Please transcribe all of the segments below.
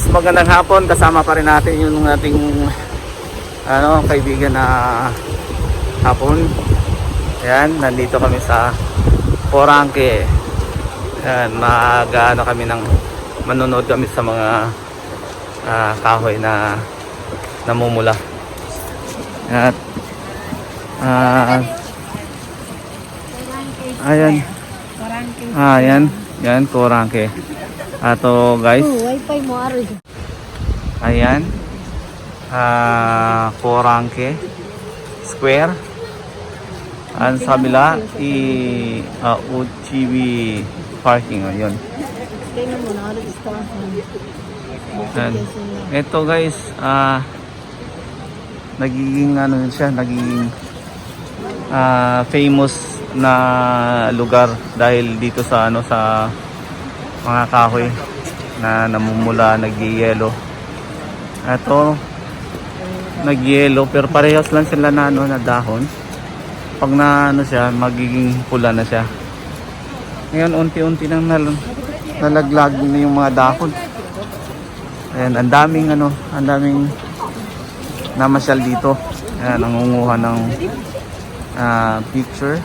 magandang hapon. Kasama pa rin natin yung ating kaibigan na hapon. Ayan, nandito kami sa Porangke. Ayan, kami ng manonood kami sa mga kahoy na namumula. At ayan. Yan, Porangke. Ato guys. Wifi mo ari. Ayan. Porangke Square. Ang sa kabila Uchibi Parking. Ayun. Tingnan mo na Ayan. Ito guys, nagiging famous na lugar dahil dito sa sa mga kahoy na namumula, nagyeyelo. Ito nagyelo pero parehas lang sila na na dahon. Pag na siya, magiging pula na siya. Ngayon unti-unti nang nalaglag na yung mga dahon. Ayan, ang daming namasyal dito. Ayan, nangunguha ng picture.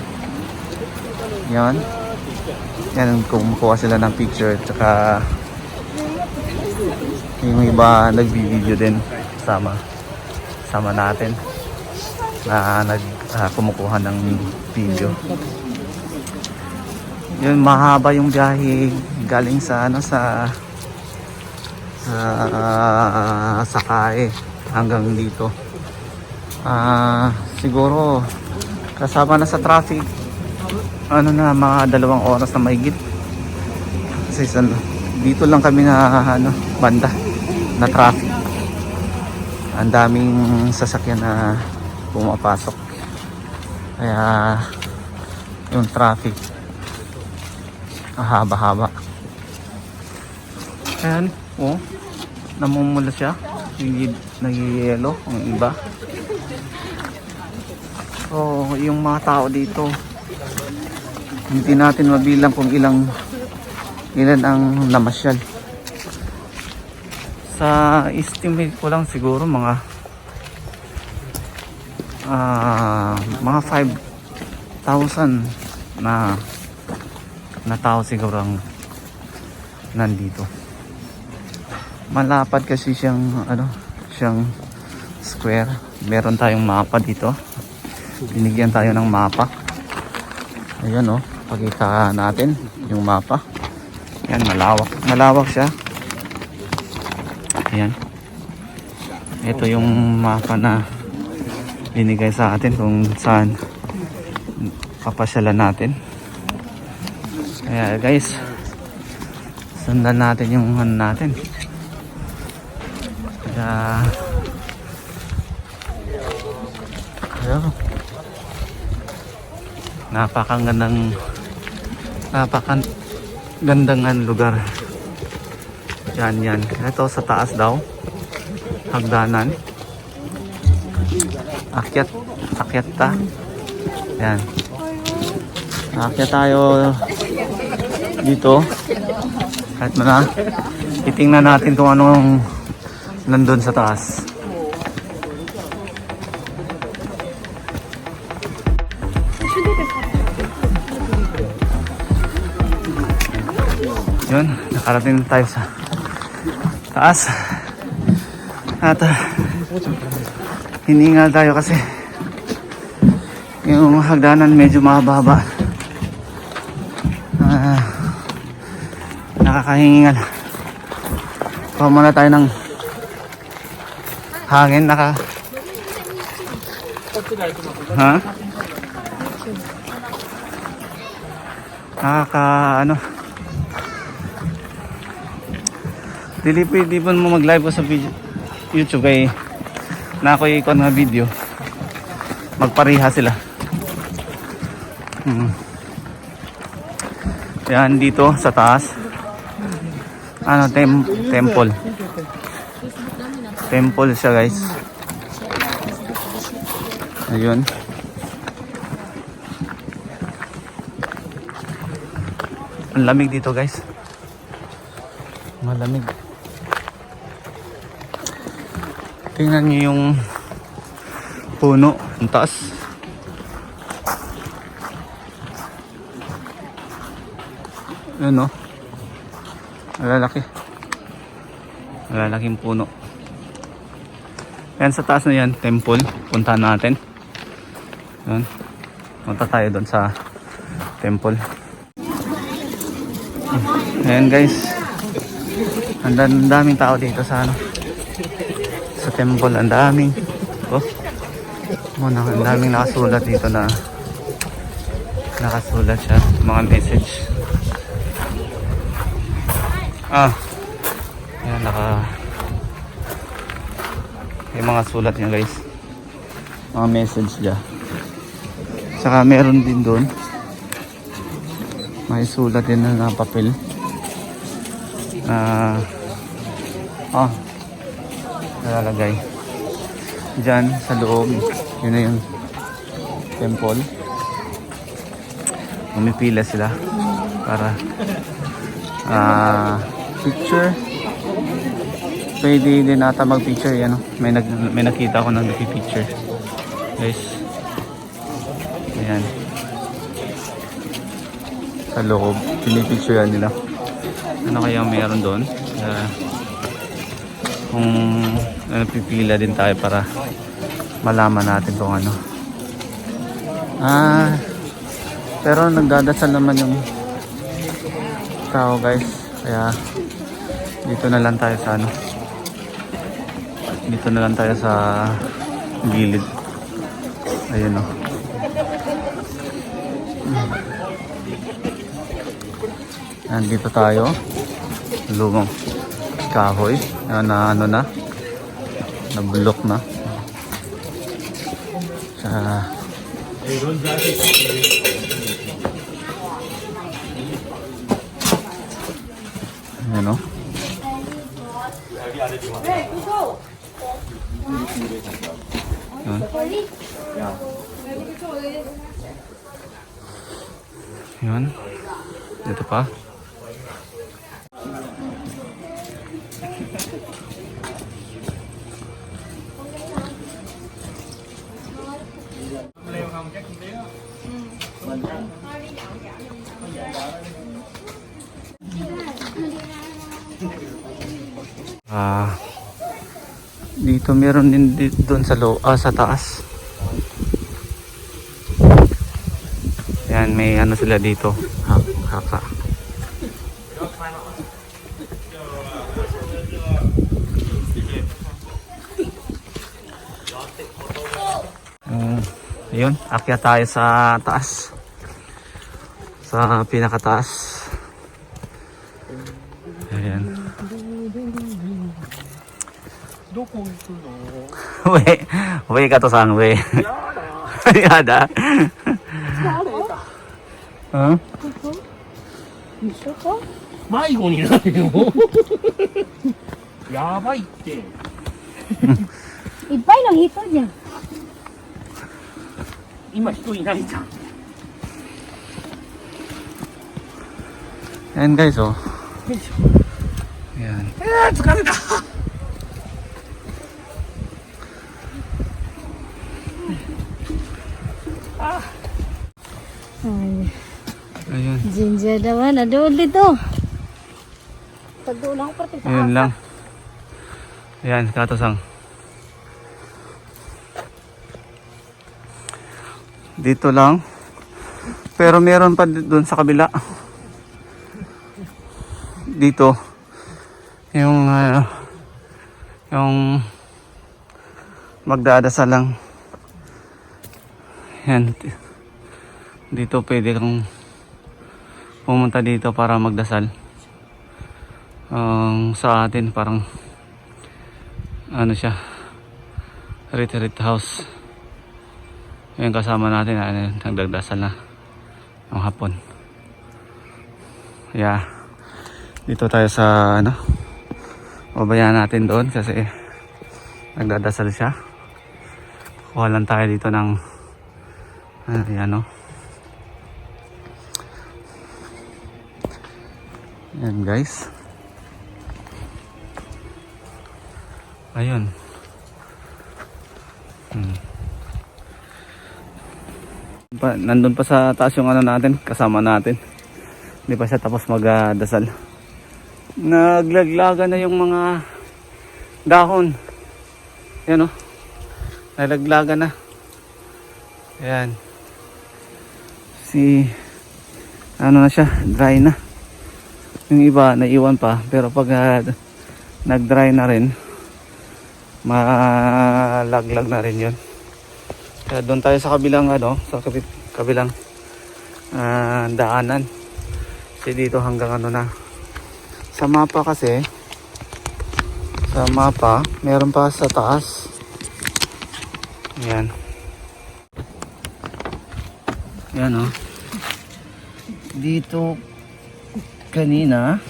Yan. Yan, kumukuha sila ng picture. Tsaka yung iba nagbi-video din sama natin na kumukuha ng video. Yun, mahaba yung biyahe galing sa Sakae hanggang dito. Siguro kasama na sa traffic mga 2 oras na mahigit. Kasi dito lang kami na banda na traffic. Ang daming sasakyan na pumapasok. Kaya yung traffic haba-haba. Ayan, namumula siya. Nagyayelo ang iba. So, yung mga tao dito, hindi natin mabilang kung ilan ang namasyal. Sa estimate ko lang siguro mga 5,000 na tao siguro ang nandito. Malapad kasi siyang square. Meron tayong mapa dito. Binigyan tayo ng mapa. Ayan pakita natin yung mapa. Ayan, malawak siya. Ayan. Ito yung mapa na binigay sa atin kung saan papasyalan natin. Kaya guys, sundan natin yung natin. Kaya napakagandang lugar. Yan. Ito sa taas daw. Hagdanan. Akyat ta. Yan. Akyat tayo dito. Kahit titingnan natin kung anong nandun sa taas. Yun, nakarating tayo sa taas. At hiningal tayo kasi yung hagdanan medyo mahaba. Nakakahingal. Kuha muna tayo ng hangin. Di pa mo mag-live ko sa YouTube kay na ako ikon nga video. Magpareha sila. Yan dito sa taas. Temple. Temple siya guys. Ayun. Ang lamig dito guys. Malamig. Tingnan niyo yung puno. Ang taas. Ano? Malalaki. Malalaking puno. Yan sa taas na yan, temple. Puntahan natin. Yan. Punta tayo doon sa temple. Ayan guys. Ang daming tao dito sa ano. Sa temple. Ang daming. Oh. Ang daming nakasulat dito na nakasulat siya. Mga message. Ayan, yung mga sulat niya guys, mga message niya. Saka meron din doon may sulat din na papel na nalalagay dyan sa loob. Yun na yung temple. Umipila sila para picture. Pwede din ata mag-picture yan. May nakita ko na nag-picture. Guys. Ayan. Sa loob. Pinipicture yan nila. Ano kaya mayroon doon? Kung pipila din tayo para malaman natin kung ano. Pero nagdadasal naman yung tao guys. Kaya dito na lang tayo sa ano. Dito na lang tayo sa gilid. Ayun o. Nandito tayo. Lumang kahoy. Na ano na. Nabulok na. Sa ayan o. Yun. Dito pa. Dito meron din doon sa sa taas. Yan, may ano sila dito. Haka. Ayun, akyat tayo sa taas. Sa pinakataas. Ayan. Wei ka to sang wei. Yada. Huh? 迷子になるよ。やばいって。いっぱいの人じゃん。今人いないじゃん。 Ayan guys oh. Ayan. 疲れた。Ayun. Ginger naman, nadoon dito. Pagdulang ko pati sa Ayun lang. Ayan, katosang. Dito lang. Pero meron pa doon sa kabila. Dito. Yung magdadasal lang. Yan. Dito pwede kang pumunta dito para magdasal. Sa atin parang ano siya, retreat house. Yung kasama natin nagdadasal na ng hapon. Yeah. Dito tayo sa ano, babayan natin doon kasi nagdadasal siya. Kuha lang tayo dito ng ano. Yan guys. Ayun. Nandun pa sa taas yung ano natin, kasama natin. Hindi pa siya tapos magdasal. Naglaglaga na yung mga dahon. Yan o. Naglaglaga na. Ayan. Ano na siya, dry na. Yung iba naiwan pa, pero pag nag-dry na rin, malaglag na rin yun. Kaya doon tayo sa kabilang kabilang daanan. Kasi dito hanggang ano na. Sa mapa kasi, meron pa sa taas. Ayan. Ayan o. Dito kanina,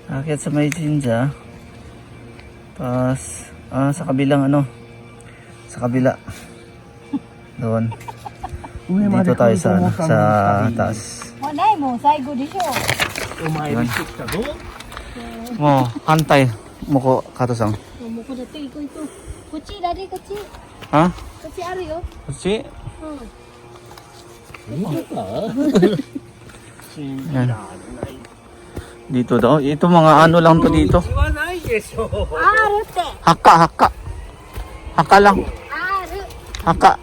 akit sa may Jinja. Tapos, sa kabilang sa kabila. Doon. Dito tayo sa taas. Wanay mo, saigo di siya. お前見てきたぞ。 Mo, kantay. Muko, katosang. Mo ko dati iko ito. Kuchi dari kuchi. Ha? Kuchi ari yo. Kuchi? 見てた？信じられない。 Dito daw. Ito mga ano lang to dito. 道はないでしょ。 Aru te. Haka. Haka lang. Aru. Haka.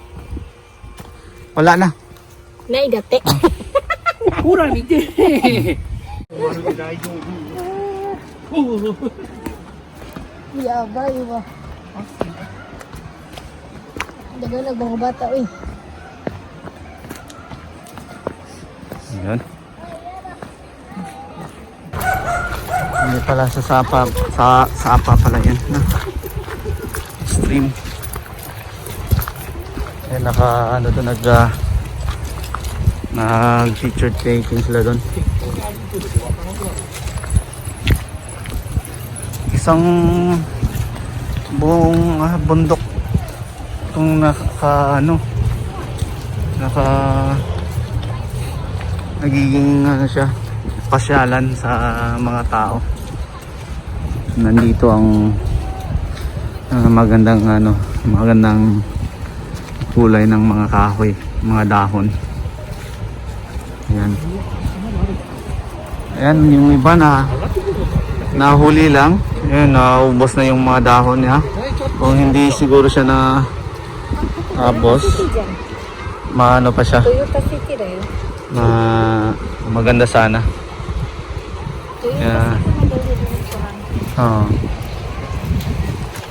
Wala na. Nai dati. ほら見て。まるで大丈夫。 Ya bayu ba. Daga nagbang bata uy. Ayan. Hindi pala sa sapa pala yan. Stream. Ayan, nag-featured painting sila doon. Isang buong bundok itong nagiging siya pasyalan sa mga tao. Nandito ang magandang kulay ng mga kahoy, mga dahon. Ayan yung iba nahuli lang. Ayan, naubos na yung mga dahon niya. Kung hindi siguro siya na boss, maano pa siya, Toyota City rin. maganda sana. Yeah.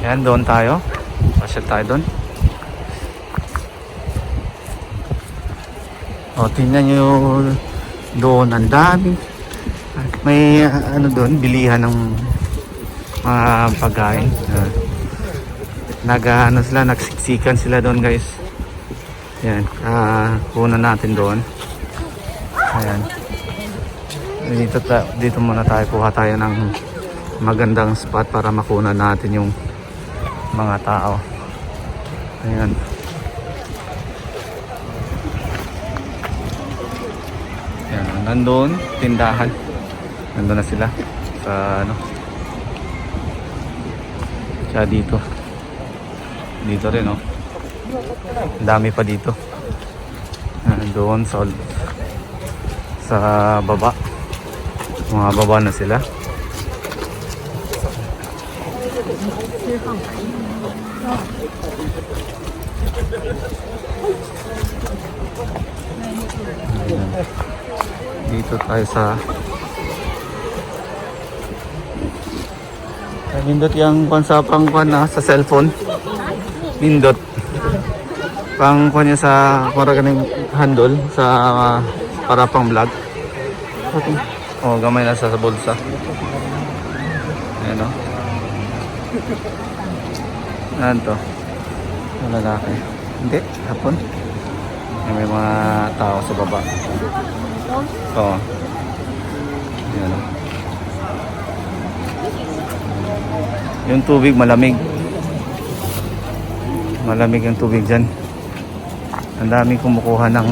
Ayan, doon tayo. Pasyal tayo doon. Tingnan nyo doon, ang dami. May doon, bilihan ng mga pagkain. Nagsiksikan sila doon, guys. Ayan, kunan natin doon. Ayan. Dito muna tayo, kuha tayo ng magandang spot para makunan natin yung mga tao. Ayan. Ayan, nandun, tindahan. Nandun na sila sa siya dito. Dito rin, oh. Dami pa dito. Doon sa baba. Mga baba na sila. Dito tayo sa nindot yung sa cellphone. Nindot pang niya sa parang handle sa para pang vlog. Gamay na sa bulsa. Ayan o. Ayan to. Ang lalaki. Hindi, hapon. May mga tao sa baba. Oo. Ayan o. Yung tubig malamig. Malamig yung tubig dyan. Ang daming kumukuha ng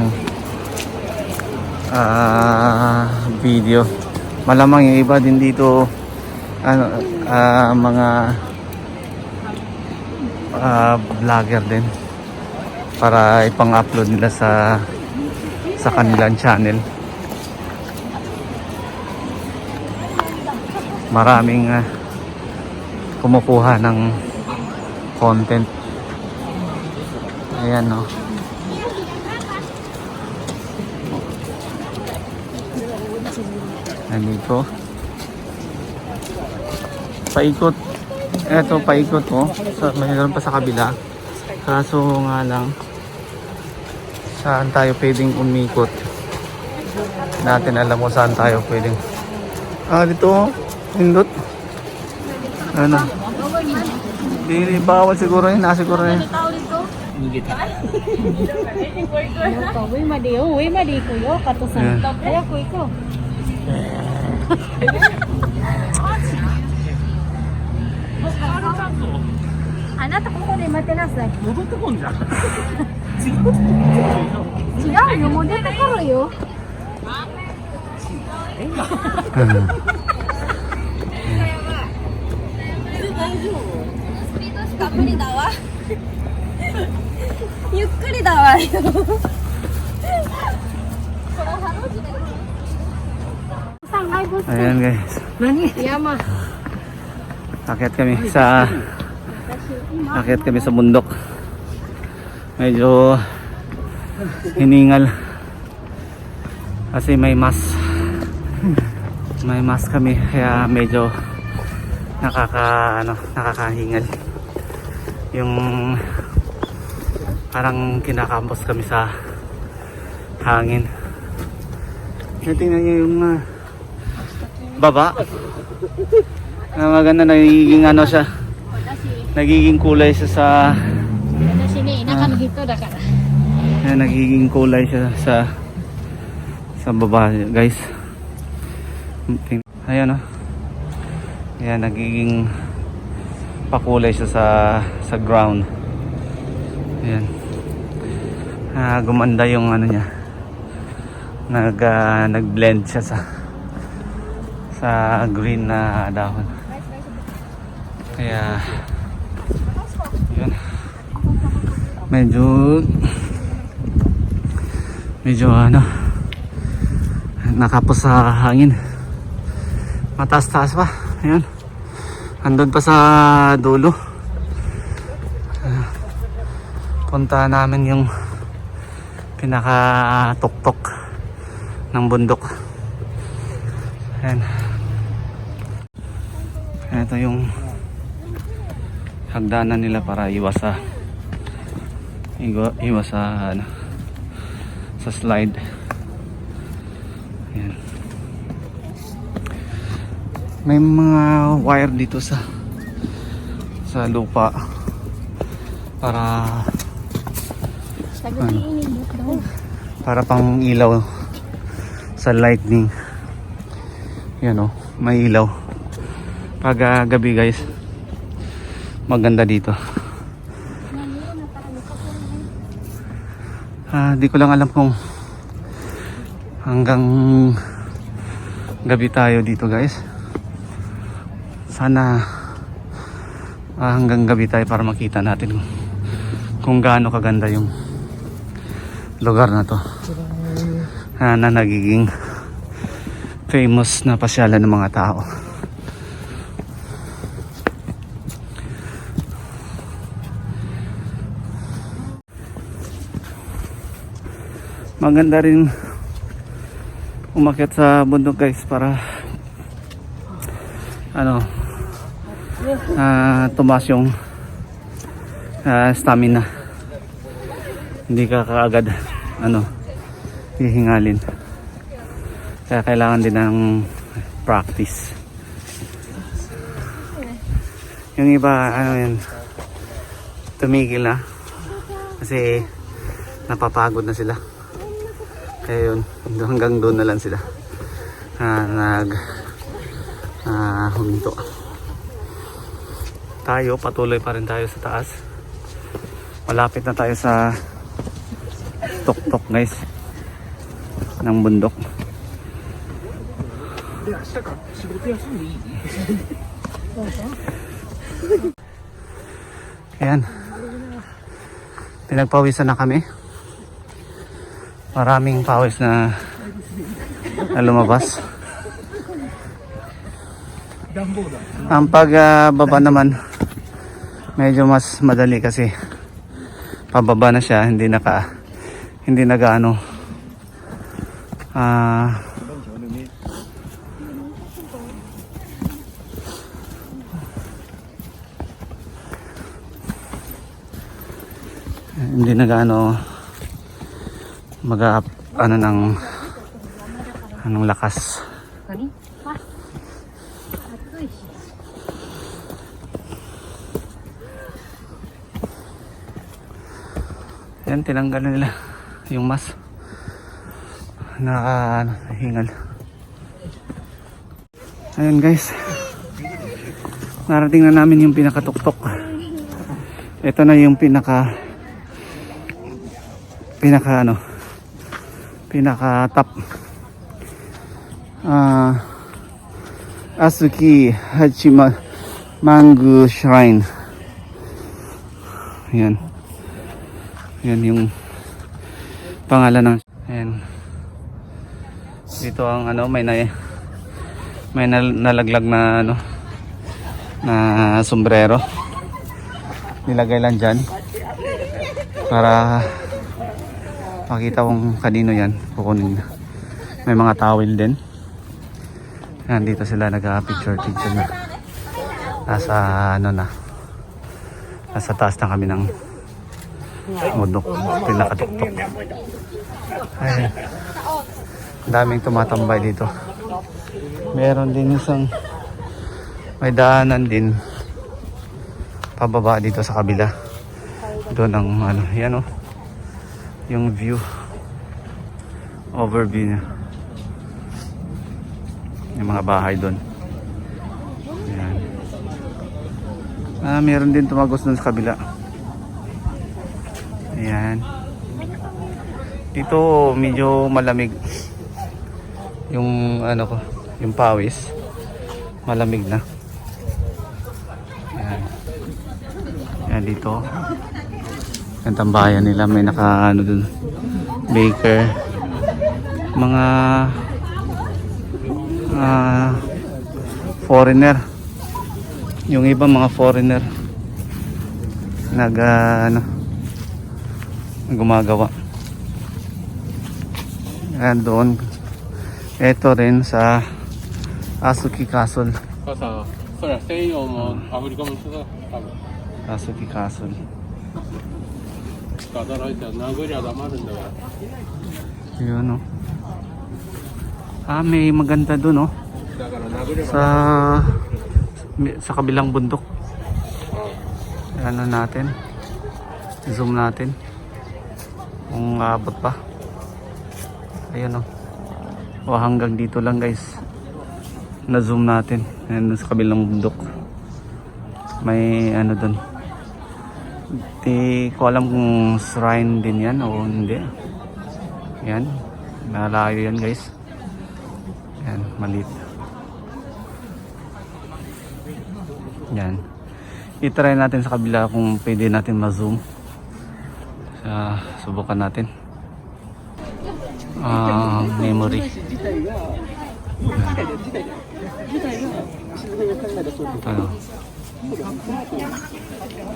video. Malamang yung iba din dito mga vlogger din para ipang-upload nila sa kanilang channel. Maraming kumukuha ng content. Ayan, no. Nandito paikot. Eto, paikot po. Mayroon pa sa kabila. Kaso nga lang, saan tayo pwedeng umikot? Natin alam mo saan tayo pwedeng. Dito, hindot. Ano? Hindi, bawal siguro yun. Siguro yun. Uy, madi, uy, madi ko yo. Katusan. Kaya ko ikaw. Anak, ako ko rin matinasay. 戻ってこんじゃん。 違うよ、もう出てくるよ。 スピードしか無理だわ。ゆっくりだわよ。 Ayan guys. Yama. Akyat kami sa bundok. Medyo hiningal kasi may mas kami kaya medyo nakakahingal. Yung parang kinakampos kami sa hangin. Tingnan niyo yung baba. Maganda, nagiging ano siya, nagiging kulay siya sa nagiging kulay siya sa baba guys. Ayan, ayan, nagiging pakulay siya sa ground. Ayan, gumanda yung ano niya, nag-blend siya sa green na dahon. Kaya yun, medyo ano, nakapos sa hangin. Mataas-taas pa. Ayan, andun pa sa dulo. Punta namin yung pinaka-tuktok ng bundok. Ayan, ito yung hagdanan nila para iwas sa ano, sa slide. Ayan. May mga wire dito sa lupa para para pang ilaw sa lightning. Yan, may ilaw pag gabi guys, maganda dito. Di ko lang alam kung hanggang gabi tayo dito guys. Sana hanggang gabi tayo para makita natin kung gaano kaganda yung lugar na to, na nagiging famous na pasyalan ng mga tao. Maganda rin umakyat sa bundok guys para ano, tumaas yung stamina. Hindi ka kaagad hihingalin, kaya kailangan din ng practice. Yung iba tumigil na kasi napapagod na sila. Kaya yun, hanggang doon na lang sila huminto. Tayo, patuloy pa rin tayo sa taas. Malapit na tayo sa tuktok guys ng bundok. Ayan. Pinagpawisan na kami. Maraming pawis na lumabas. Ang pagbaba naman medyo mas madali kasi pababa na siya, hindi na gaano hindi na gaano ano ng anong lakas. Yan, tinanggal na nila yung mas nakahingal. Ayan guys, narating na namin yung pinakatuktok. Ito na yung pinaka top. Asuki Hachima Mangu Shrine. Ayan. Yan yung pangalan ng. Ayan. Dito ang may nalaglag na na sombrero. Nilagay lang dyan para makita kung kanino yan kukunin. May mga towel din. Yan, dito sila nag-picture na. Nasa taas na kami ng mundok, pinakatuktok. Ayun. Daming tumatambay dito. Meron din may daanan din pababa dito sa kabila. Doon ang yan yung view, overview niya. Yung mga bahay doon. Yan. Meron din tumagos doon sa kabila. Ayan. Dito medyo malamig. Yung yung pawis. Malamig na. Ayan. Ayan dito. Ang tambayan nila may dun. Baker. Mga foreigner. Yung iba mga foreigner. Gumagawa. And doon, ito rin sa Asuki Castle. Asuki Castle. Yun may maganda doon sa kabilang bundok. Natin. Zoom natin. Kung abot pa. Ayun hanggang dito lang guys. Na-zoom natin. Ayan sa kabilang bundok. May doon. Di ko alam kung shrine din yan o hindi. Yan. Malayo yan guys. Yan. Maliit. Yan. I-try natin sa kabila kung pwede natin ma-zoom. Subukan natin. Memory.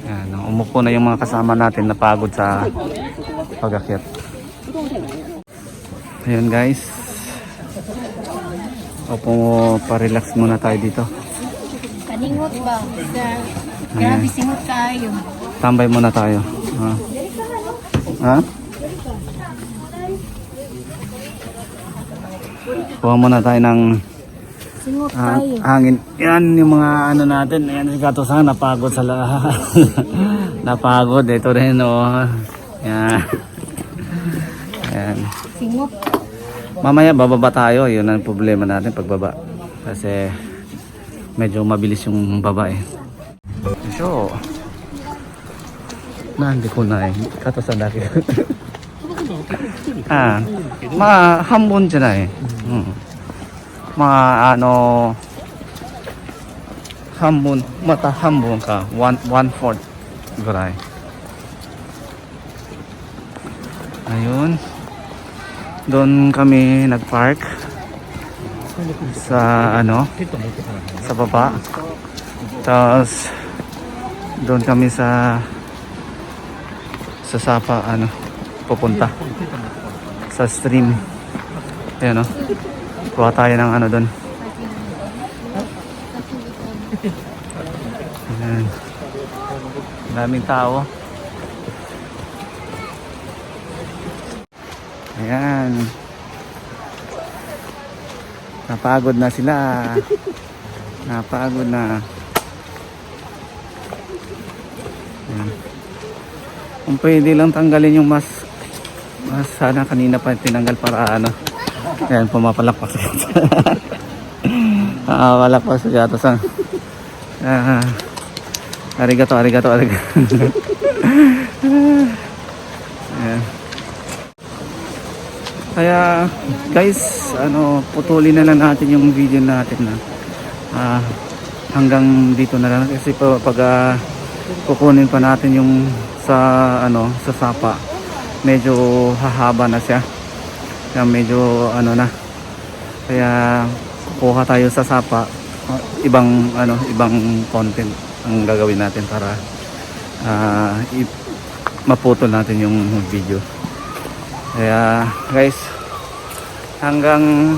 Yan, umupo na yung mga kasama natin, napagod sa pag-akyat. Ayan guys. Pa-relax muna tayo dito. Kaningot ba? Grabe singot kayo. Tambay muna tayo. Kuha muna tayo ng hangin. Yan yung mga natin. Ayan si Katosan, napagod sa napagod. Ito rin Yan. Ayan. Singot. Mamaya bababa tayo. Yun ang problema natin pagbaba. Kasi medyo mabilis yung baba So hindi ko na Katosan dati. Hambon dyan hambon ka 1/4 Goray. Ayun. Doon kami nagpark sa ano, sa baba. Tapos doon kami sa Sapa ano, pupunta sa stream. Ayan o. Kuha tayo ng ano doon. Ayan. Daming tao. Ayan. Napagod na sila. Napagod na. Ayan. Kung pwede lang tanggalin yung mask. Sana kanina pa tinanggal para ano. Ayan, pumapalakpak sa gatos. Palakpak sa gatos. Arigato. Ayan. Kaya guys, ano, putulin na lang natin yung video natin na hanggang dito na lang kasi pag kukunin pa natin yung sa ano, sa Sapa, medyo hahaba na siya. Kaya medyo ano na. Kaya kukuha tayo sa Sapa, ibang ano, ibang content ang gagawin natin para maputol natin yung video. Kaya guys, hanggang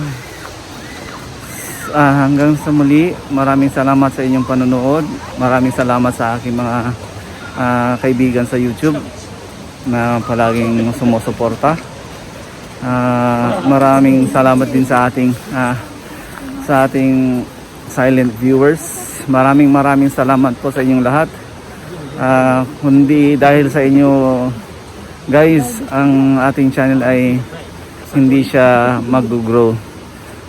sa muli, maraming salamat sa inyong panonood. Maraming salamat sa aking mga kaibigan sa YouTube na palaging sumusuporta. Maraming salamat din sa ating silent viewers. Maraming salamat po sa inyong lahat. Kundi dahil sa inyo guys, ang ating channel ay hindi siya mag-grow.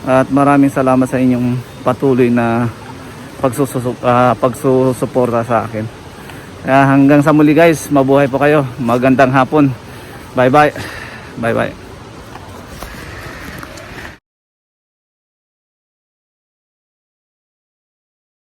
At maraming salamat sa inyong patuloy na pagsusuporta sa akin. Hanggang sa muli guys, mabuhay po kayo. Magandang hapon. Bye bye.